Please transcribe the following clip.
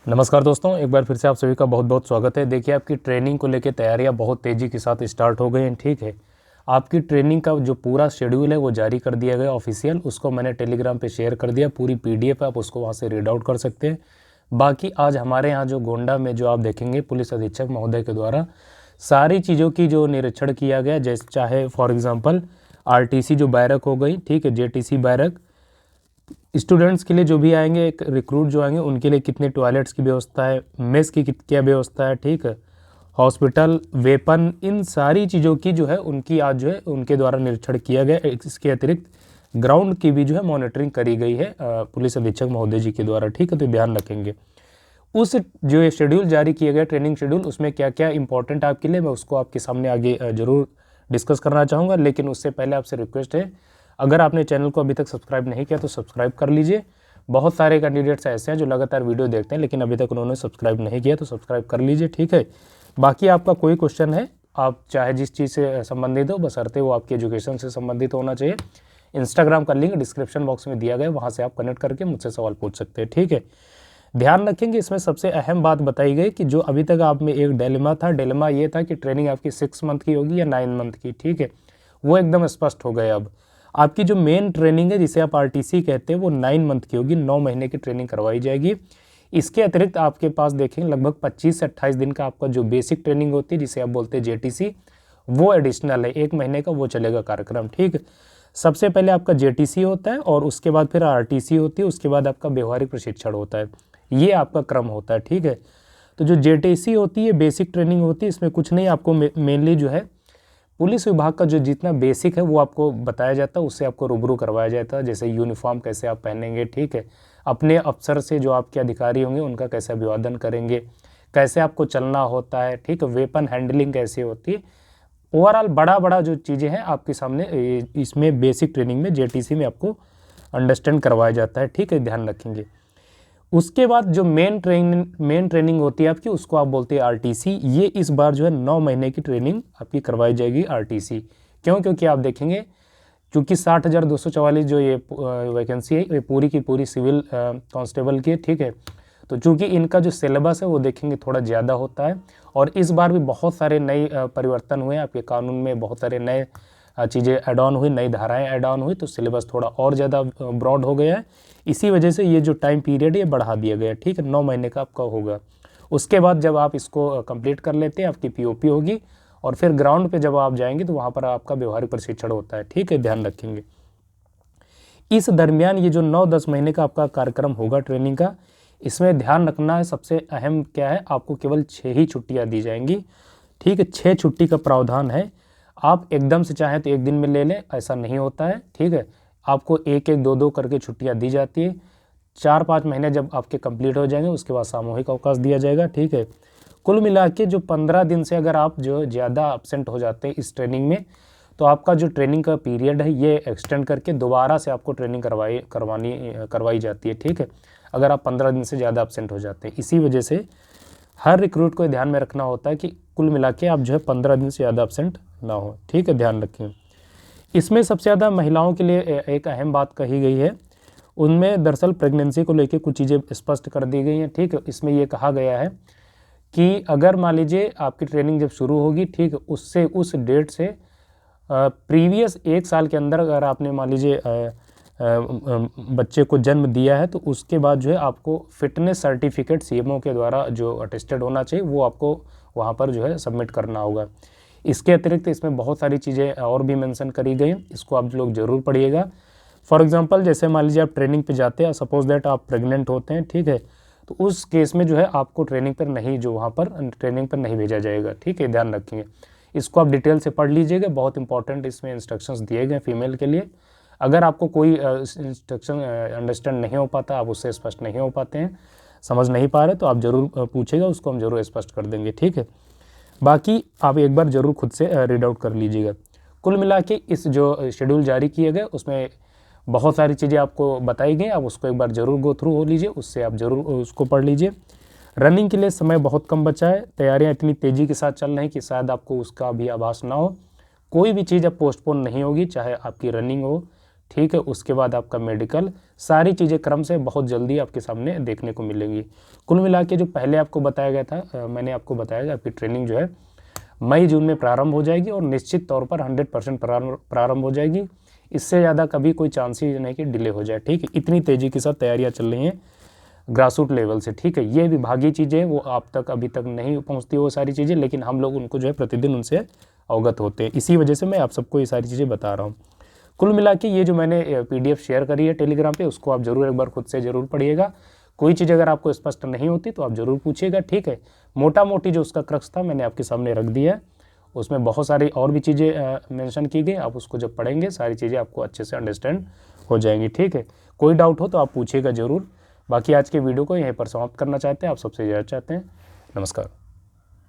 नमस्कार दोस्तों, एक बार फिर से आप सभी का बहुत बहुत स्वागत है। देखिए, आपकी ट्रेनिंग को लेकर तैयारियां बहुत तेज़ी के साथ स्टार्ट हो गई हैं। ठीक है, आपकी ट्रेनिंग का जो पूरा शेड्यूल है वो जारी कर दिया गया ऑफिशियल। उसको मैंने टेलीग्राम पे शेयर कर दिया, पूरी पीडीएफ है, आप उसको वहाँ से रीड आउट कर सकते हैं। बाकी आज हमारे यहाँ जो गोंडा में जो आप देखेंगे पुलिस अधीक्षक महोदय के द्वारा सारी चीज़ों की जो निरीक्षण किया गया, जैसे चाहे फॉर एग्ज़ाम्पल आरटीसी जो बैरक हो गई, ठीक है, जेटीसी बैरक, स्टूडेंट्स के लिए जो भी आएंगे, एक रिक्रूट जो आएंगे उनके लिए कितने टॉयलेट्स की व्यवस्था है, मेस की क्या व्यवस्था है, ठीक है, हॉस्पिटल, वेपन, इन सारी चीज़ों की जो है उनकी आज जो है उनके द्वारा निरीक्षण किया गया। इसके अतिरिक्त ग्राउंड की भी जो है मॉनिटरिंग करी गई है पुलिस अधीक्षक महोदय जी के द्वारा। ठीक है, तो ध्यान रखेंगे उस जो ये शेड्यूल जारी किया गया, ट्रेनिंग शेड्यूल, उसमें क्या क्या इंपॉर्टेंट आपके लिए, मैं उसको आपके सामने आगे ज़रूर डिस्कस करना चाहूँगा। लेकिन उससे पहले आपसे रिक्वेस्ट है, अगर आपने चैनल को अभी तक सब्सक्राइब नहीं किया तो सब्सक्राइब कर लीजिए। बहुत सारे कैंडिडेट्स ऐसे हैं जो लगातार वीडियो देखते हैं लेकिन अभी तक उन्होंने सब्सक्राइब नहीं किया, तो सब्सक्राइब कर लीजिए। ठीक है, बाकी आपका कोई क्वेश्चन है, आप चाहे जिस चीज़ से संबंधित हो, बशर्ते वो आपकी एजुकेशन से संबंधित होना चाहिए। इंस्टाग्राम का लिंक डिस्क्रिप्शन बॉक्स में दिया गया, वहाँ से आप कनेक्ट करके मुझसे सवाल पूछ सकते हैं। ठीक है, ध्यान रखेंगे, इसमें सबसे अहम बात बताई गई कि जो अभी तक आप में एक डिलेमा था, डिलेमा ये था कि ट्रेनिंग आपकी 6 मंथ की होगी या 9 मंथ की। ठीक है, वो एकदम स्पष्ट हो गए। अब आपकी जो मेन ट्रेनिंग है, जिसे आप आरटीसी कहते हैं, वो 9 मंथ की होगी, 9 महीने की ट्रेनिंग करवाई जाएगी। इसके अतिरिक्त आपके पास देखेंगे लगभग 25 से 28 दिन का आपका जो बेसिक ट्रेनिंग होती है, जिसे आप बोलते हैं जेटीसी, वो एडिशनल है, 1 महीने का वो चलेगा कार्यक्रम। ठीक है, सबसे पहले आपका जेटीसी होता है और उसके बाद फिर आरटीसी होती है, उसके बाद आपका व्यवहारिक प्रशिक्षण होता है, ये आपका क्रम होता है। ठीक है, तो जो जेटीसी होती है बेसिक ट्रेनिंग होती है, इसमें कुछ नहीं, आपको मेनली जो है पुलिस विभाग का जो जितना बेसिक है वो आपको बताया जाता है, उससे आपको रूबरू करवाया जाता है। जैसे यूनिफॉर्म कैसे आप पहनेंगे, ठीक है, अपने अफसर से जो आपके अधिकारी होंगे उनका कैसे अभिवादन करेंगे, कैसे आपको चलना होता है, ठीक है, वेपन हैंडलिंग कैसे होती है, ओवरऑल बड़ा जो चीज़ें हैं आपके सामने इसमें बेसिक ट्रेनिंग में जेटीसी में आपको अंडरस्टैंड करवाया जाता है। ठीक है, ध्यान रखेंगे। उसके बाद जो मेन ट्रेनिंग होती है आपकी, उसको आप बोलते हैं आरटीसी। ये इस बार जो है 9 महीने की ट्रेनिंग आपकी करवाई जाएगी आरटीसी। क्यों? क्योंकि आप देखेंगे क्योंकि 60,244 जो ये वैकेंसी है, ये पूरी की पूरी सिविल कांस्टेबल की है। ठीक है, तो चूँकि इनका जो सिलेबस है वो देखेंगे थोड़ा ज़्यादा होता है, और इस बार भी बहुत सारे नए परिवर्तन हुए आपके कानून में, बहुत सारे नए चीज़ें ऐड ऑन हुई, नई धाराएं ऐड ऑन हुई, तो सिलेबस थोड़ा और ज़्यादा ब्रॉड हो गया है। इसी वजह से ये जो टाइम पीरियड है ये बढ़ा दिया गया। ठीक है, 9 महीने का आपका होगा। उसके बाद जब आप इसको कंप्लीट कर लेते हैं, आपकी पीओपी होगी, और फिर ग्राउंड पे जब आप जाएंगे तो वहाँ पर आपका व्यवहारिक प्रशिक्षण होता है। ठीक है, ध्यान रखेंगे। इस दरमियान ये जो 9-10 महीने का आपका कार्यक्रम होगा ट्रेनिंग का, इसमें ध्यान रखना है, सबसे अहम क्या है, आपको केवल 6 ही छुट्टियाँ दी जाएंगी। ठीक है, 6 छुट्टी का प्रावधान है। आप एकदम से चाहें तो एक दिन में ले लें, ऐसा नहीं होता है। ठीक है, आपको 1-1, 2-2 करके छुट्टियाँ दी जाती है। 4-5 महीने जब आपके कंप्लीट हो जाएंगे उसके बाद सामूहिक अवकाश दिया जाएगा। ठीक है, कुल मिला के जो 15 दिन से अगर आप जो ज़्यादा एब्सेंट हो जाते हैं इस ट्रेनिंग में, तो आपका जो ट्रेनिंग का पीरियड है ये एक्सटेंड करके दोबारा से आपको ट्रेनिंग करवाई जाती है। ठीक है, अगर आप 15 दिन से ज़्यादा एब्सेंट हो जाते हैं। इसी वजह से हर रिक्रूट को ध्यान में रखना होता है कि कुल मिला के आप जो है 15 दिन से ज़्यादा एब्सेंट ना हो। ठीक है, ध्यान रखें। इसमें सबसे ज़्यादा महिलाओं के लिए एक अहम बात कही गई है, उनमें दरअसल प्रेगनेंसी को लेकर कुछ चीज़ें स्पष्ट कर दी गई हैं। ठीक है, इसमें ये कहा गया है कि अगर मान लीजिए आपकी ट्रेनिंग जब शुरू होगी, ठीक है, उससे उस डेट से प्रीवियस 1 साल के अंदर अगर आपने मान लीजिए बच्चे को जन्म दिया है, तो उसके बाद जो है आपको फिटनेस सर्टिफिकेट सीएमओ के द्वारा जो अटेस्टेड होना चाहिए वो आपको वहाँ पर जो है सबमिट करना होगा। इसके अतिरिक्त इसमें बहुत सारी चीज़ें और भी मेंशन करी गई, इसको आप लोग ज़रूर पढ़िएगा। फॉर एग्जांपल जैसे मान लीजिए आप ट्रेनिंग पे जाते हैं, सपोज दैट आप प्रेग्नेंट होते हैं, ठीक है, तो उस केस में जो है आपको ट्रेनिंग पर नहीं, जो वहाँ पर ट्रेनिंग पर नहीं भेजा जाएगा। ठीक है, ध्यान रखेंगे, इसको आप डिटेल से पढ़ लीजिएगा, बहुत इंपॉर्टेंट इसमें इंस्ट्रक्शंस दिए गए फीमेल के लिए। अगर आपको कोई इंस्ट्रक्शन अंडरस्टैंड नहीं हो पाता, आप उससे स्पष्ट नहीं हो पाते हैं, समझ नहीं पा रहे, तो आप ज़रूर पूछेगा, उसको हम ज़रूर स्पष्ट कर देंगे। ठीक है, बाकी आप एक बार ज़रूर खुद से रीड आउट कर लीजिएगा। कुल मिला के इस जो शेड्यूल जारी किए गए उसमें बहुत सारी चीज़ें आपको बताई गई, आप उसको एक बार ज़रूर गो थ्रू हो लीजिए, उससे आप ज़रूर उसको पढ़ लीजिए। रनिंग के लिए समय बहुत कम बचा है, तैयारियां इतनी तेज़ी के साथ चल रही हैं कि शायद आपको उसका भी आभास ना हो। कोई भी चीज़ अब पोस्टपोन नहीं होगी, चाहे आपकी रनिंग हो, ठीक है। उसके बाद आपका मेडिकल, सारी चीज़ें क्रम से बहुत जल्दी आपके सामने देखने को मिलेंगी। कुल मिला के जो पहले आपको बताया गया था, मैंने आपको बताया कि आपकी ट्रेनिंग जो है मई जून में प्रारंभ हो जाएगी और निश्चित तौर पर 100% प्रारंभ हो जाएगी। इससे ज़्यादा कभी कोई चांस ही नहीं कि डिले हो जाए, ठीक है। इतनी तेज़ी के साथ तैयारियाँ चल रही हैं ग्रासरूट लेवल से, ठीक है। ये विभागीय चीज़ें वो आप तक अभी तक नहीं पहुंचती वो सारी चीज़ें, लेकिन हम लोग उनको जो है प्रतिदिन उनसे अवगत होते हैं। इसी वजह से मैं आप सबको ये सारी चीज़ें बता रहा हूँ। कुल मिला के ये जो मैंने PDF शेयर करी है टेलीग्राम पे, उसको आप ज़रूर एक बार खुद से ज़रूर पढ़िएगा। कोई चीज़ अगर आपको स्पष्ट नहीं होती तो आप ज़रूर पूछिएगा, ठीक है। मोटा मोटी जो उसका क्रक्स था मैंने आपके सामने रख दिया है। उसमें बहुत सारी और भी चीज़ें मेंशन की गई, आप उसको जब पढ़ेंगे सारी चीज़ें आपको अच्छे से अंडरस्टैंड हो जाएंगी, ठीक है। कोई डाउट हो तो आप पूछिएगा ज़रूर। बाकी आज के वीडियो को यहीं पर समाप्त करना चाहते हैं, आप सबसे ज़्यादा चाहते हैं। नमस्कार।